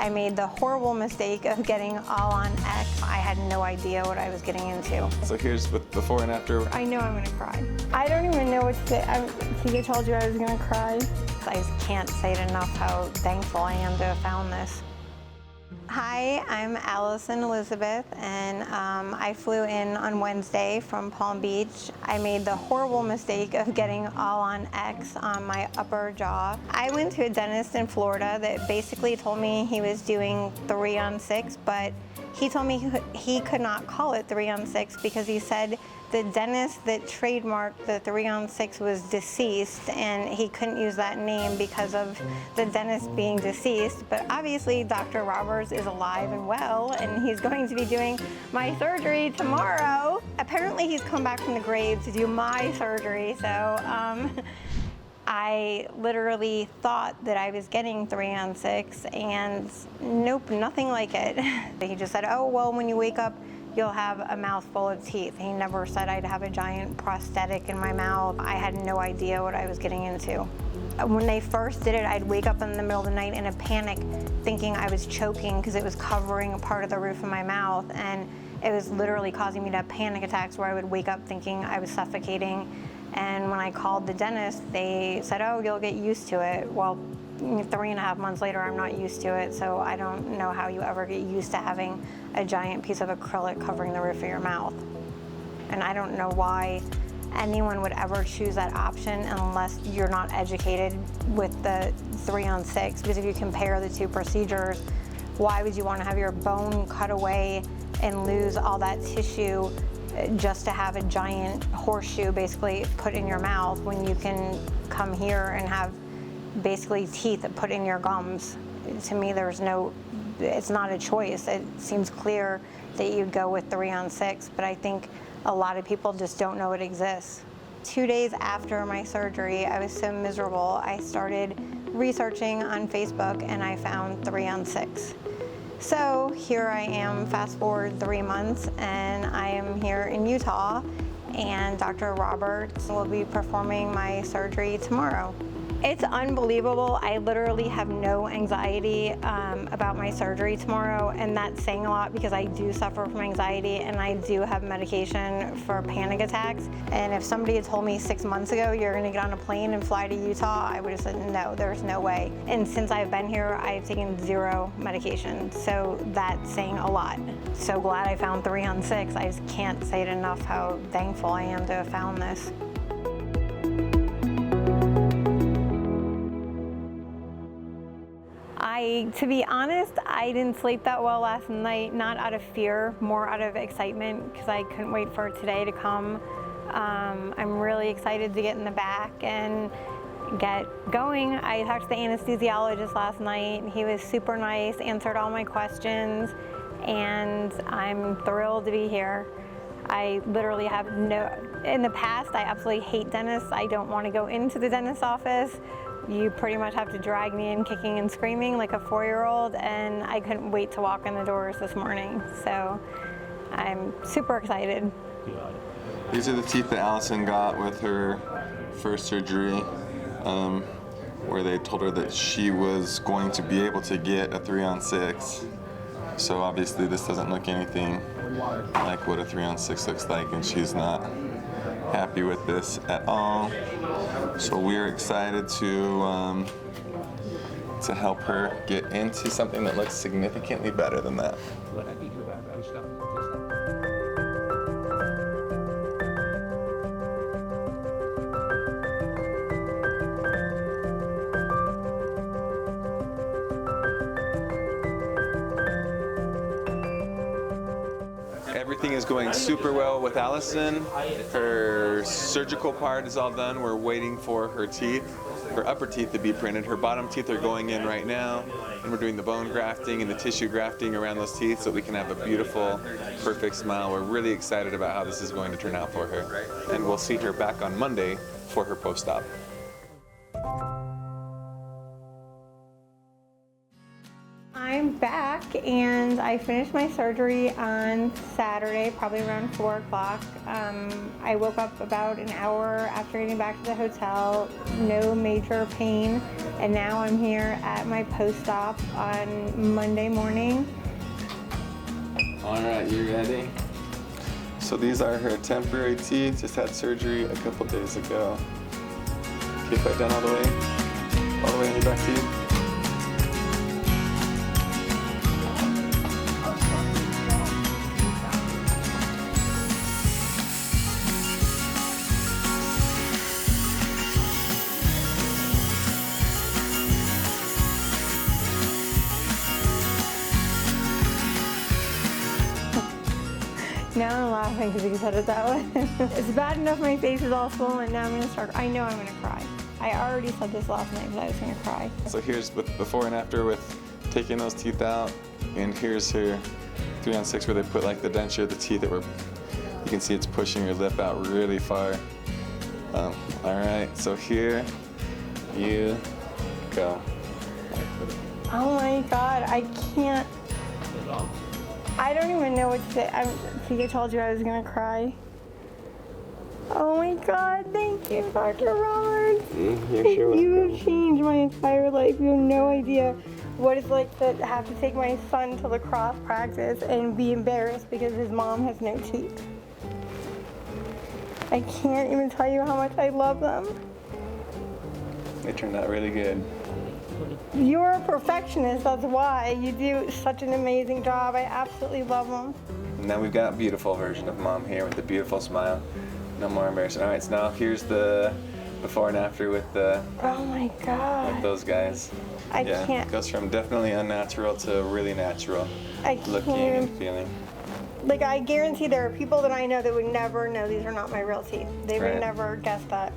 I made the horrible mistake of getting All-on-X. I had no idea what I was getting into. So here's with before and after. I know I'm gonna cry. I don't even know what to say. I think I told you I was gonna cry. I just can't say it enough how thankful I am to have found this. Hi, I'm Allison Elizabeth, and I flew in on Wednesday from Palm Beach. I made the horrible mistake of getting All-on-X on my upper jaw. I went to a dentist in Florida that basically told me he was doing 3-on-6, but he told me he could not call it 3-on-6 because he said the dentist that trademarked the 3-on-6 was deceased, and he couldn't use that name because of the dentist being deceased. But obviously Dr. Roberts is alive and well, and he's going to be doing my surgery tomorrow. Apparently he's come back from the grave to do my surgery, so I literally thought that I was getting 3-on-6, and nope, nothing like it. He just said, oh, well, when you wake up, you'll have a mouthful of teeth. He never said I'd have a giant prosthetic in my mouth. I had no idea what I was getting into. When they first did it, I'd wake up in the middle of the night in a panic thinking I was choking because it was covering a part of the roof of my mouth, and it was literally causing me to have panic attacks where I would wake up thinking I was suffocating. And when I called the dentist, they said, oh, you'll get used to it. Well, 3.5 months later, I'm not used to it, so I don't know how you ever get used to having a giant piece of acrylic covering the roof of your mouth. And I don't know why anyone would ever choose that option unless you're not educated with the 3-on-6, because if you compare the two procedures, why would you want to have your bone cut away and lose all that tissue just to have a giant horseshoe basically put in your mouth when you can come here and have basically teeth put in your gums? To me, it's not a choice. It seems clear that you'd go with 3-on-6, but I think a lot of people just don't know it exists. 2 days after my surgery, I was so miserable, I started researching on Facebook and I found 3-on-6. So here I am, fast forward 3 months, and I am here in Utah, and Dr. Roberts will be performing my surgery tomorrow. It's unbelievable. I literally have no anxiety about my surgery tomorrow, and that's saying a lot because I do suffer from anxiety and I do have medication for panic attacks. And if somebody had told me 6 months ago you're gonna get on a plane and fly to Utah, I would have said no, there's no way. And since I've been here, I've taken 0 medication, so that's saying a lot. So glad I found 3-on-6. I just can't say it enough how thankful I am to have found this. To be honest, I didn't sleep that well last night, not out of fear, more out of excitement because I couldn't wait for today to come. I'm really excited to get in the back and get going. I talked to the anesthesiologist last night. He was super nice, answered all my questions, and I'm thrilled to be here. I literally have in the past, I absolutely hate dentists. I don't want to go into the dentist's office. You pretty much have to drag me in kicking and screaming like a 4-year-old, and I couldn't wait to walk in the doors this morning. So I'm super excited. These are the teeth that Allison got with her first surgery, where they told her that she was going to be able to get a 3-on-6. So obviously this doesn't look anything like what a 3-on-6 looks like, and she's not happy with this at all. So we're excited to help her get into something that looks significantly better than that. Everything is going super well with Allison. Her surgical part is all done. We're waiting for her teeth, her upper teeth to be printed. Her bottom teeth are going in right now, and we're doing the bone grafting and the tissue grafting around those teeth so we can have a beautiful, perfect smile. We're really excited about how this is going to turn out for her. And we'll see her back on Monday for her post-op. I'm back and I finished my surgery on Saturday, probably around 4 o'clock. I woke up about an hour after getting back to the hotel, no major pain, and now I'm here at my post-op on Monday morning. All right, you ready? So these are her temporary teeth, just had surgery a couple days ago. Okay, put it down all the way in your back teeth. Now I'm laughing because you said it that way. It's bad enough my face is all swollen, now I'm gonna start, I know I'm gonna cry. I already said this last night that I was gonna cry. So here's with before and after with taking those teeth out, and here's her 3-on-6 where they put like the denture, the teeth that were, you can see it's pushing your lip out really far. All right, so here you go. Oh my God, I can't. I don't even know what to say. I think I told you I was gonna cry. Oh my God, thank you, Dr. Roberts. You have changed my entire life. You have no idea what it's like to have to take my son to lacrosse practice and be embarrassed because his mom has no teeth. I can't even tell you how much I love them. They turned out really good. You're a perfectionist, that's why. You do such an amazing job. I absolutely love them. Now we've got a beautiful version of mom here with the beautiful smile. No more embarrassing. All right, so now here's the before and after with the Oh my God. with those guys. I Yeah, can't. it goes from definitely unnatural to really natural I looking can't. and feeling. Like, I guarantee there are people that I know that would never know these are not my real teeth. They would Right. never guess that.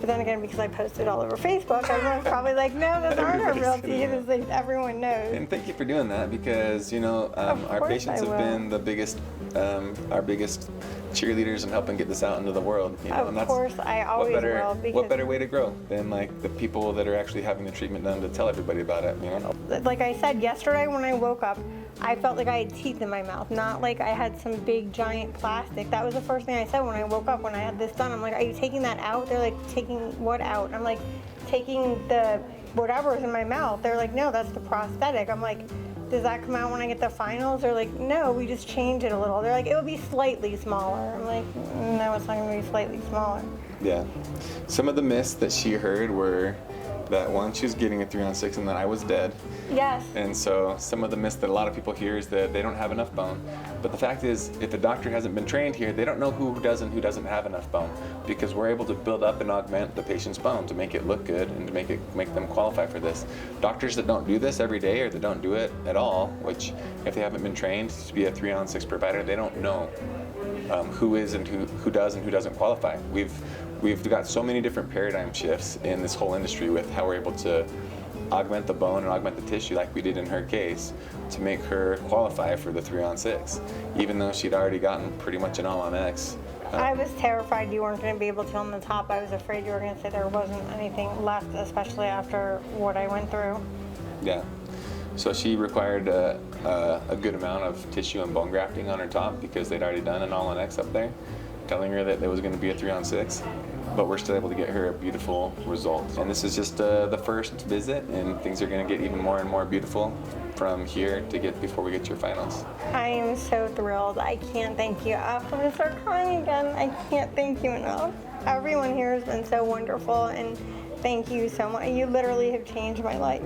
But then again, because I posted all over Facebook, everyone's probably like, no, those aren't our real Everybody's gonna teeth. know. It's like everyone knows. And thank you for doing that because you know our course patients I have will. been the biggest, our biggest cheerleaders in helping get this out into the world. You know, Of and that's course, I always will, because what better way to grow than like the people that are actually having the treatment done to tell everybody about it. You know. like I said yesterday when I woke up, I felt like I had teeth in my mouth, not like I had some big giant plastic. That was the first thing I said when I woke up when I had this done. I'm like, are you taking that out? They're like, taking what out? I'm like, taking the whatever's in my mouth. They're like, no, that's the prosthetic. I'm like, does that come out when I get the finals? They're like, no, we just change it a little. They're like, it will be slightly smaller. I'm like, no, it's not gonna be slightly smaller. Yeah. Some of the myths that she heard were that one, she was getting a 3-on-6 and that I was dead. Yes. And so some of the myths that a lot of people hear is that they don't have enough bone. But the fact is, if the doctor hasn't been trained here, they don't know who does and who doesn't have enough bone, because we're able to build up and augment the patient's bone to make it look good and to make them qualify for this. Doctors that don't do this every day or that don't do it at all, which if they haven't been trained to be a 3-on-6 provider, they don't know who is and who does and who doesn't qualify. We've got so many different paradigm shifts in this whole industry with how we're able to augment the bone and augment the tissue like we did in her case to make her qualify for the 3-on-6, even though she'd already gotten pretty much an All-on-X. I was terrified you weren't going to be able to on the top. I was afraid you were going to say there wasn't anything left, especially after what I went through. Yeah. So she required a good amount of tissue and bone grafting on her top because they'd already done an All-on-X up there, telling her that there was going to be a 3-on-6. But we're still able to get her a beautiful result. And this is just the first visit, and things are going to get even more and more beautiful from here to get before we get to your finals. I am so thrilled. I can't thank you. I'm going to start crying again. I can't thank you enough. Everyone here has been so wonderful, and thank you so much. You literally have changed my life.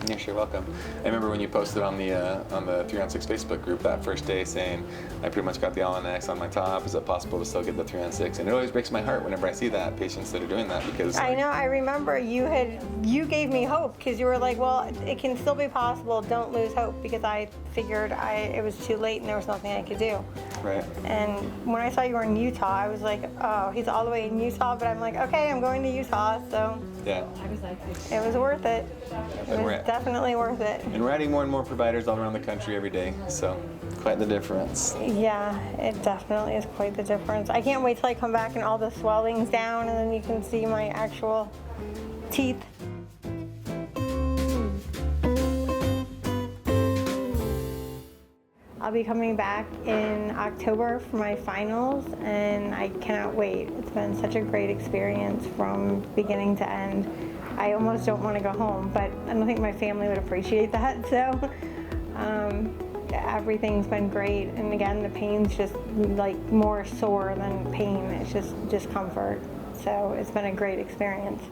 Yes, you're welcome. I remember when you posted on the 3-on-6 Facebook group that first day saying, I pretty much got the All-on-X on my top. Is it possible to still get the 3-on-6? And it always breaks my heart whenever I see that, patients that are doing that, because I know. I remember you gave me hope because you were like, well, it can still be possible. Don't lose hope, because I figured it was too late and there was nothing I could do. Right. And when I saw you were in Utah, I was like, oh, he's all the way in Utah, but I'm like, okay, I'm going to Utah, so Yeah. it was worth it. It And was definitely worth it. And we're adding more and more providers all around the country every day, so quite the difference. Yeah, it definitely is quite the difference. I can't wait till I come back and all the swelling's down and then you can see my actual teeth. I'll be coming back in October for my finals, and I cannot wait. It's been such a great experience from beginning to end. I almost don't want to go home, but I don't think my family would appreciate that. So everything's been great, and again, the pain's just like more sore than pain. It's just discomfort. So it's been a great experience.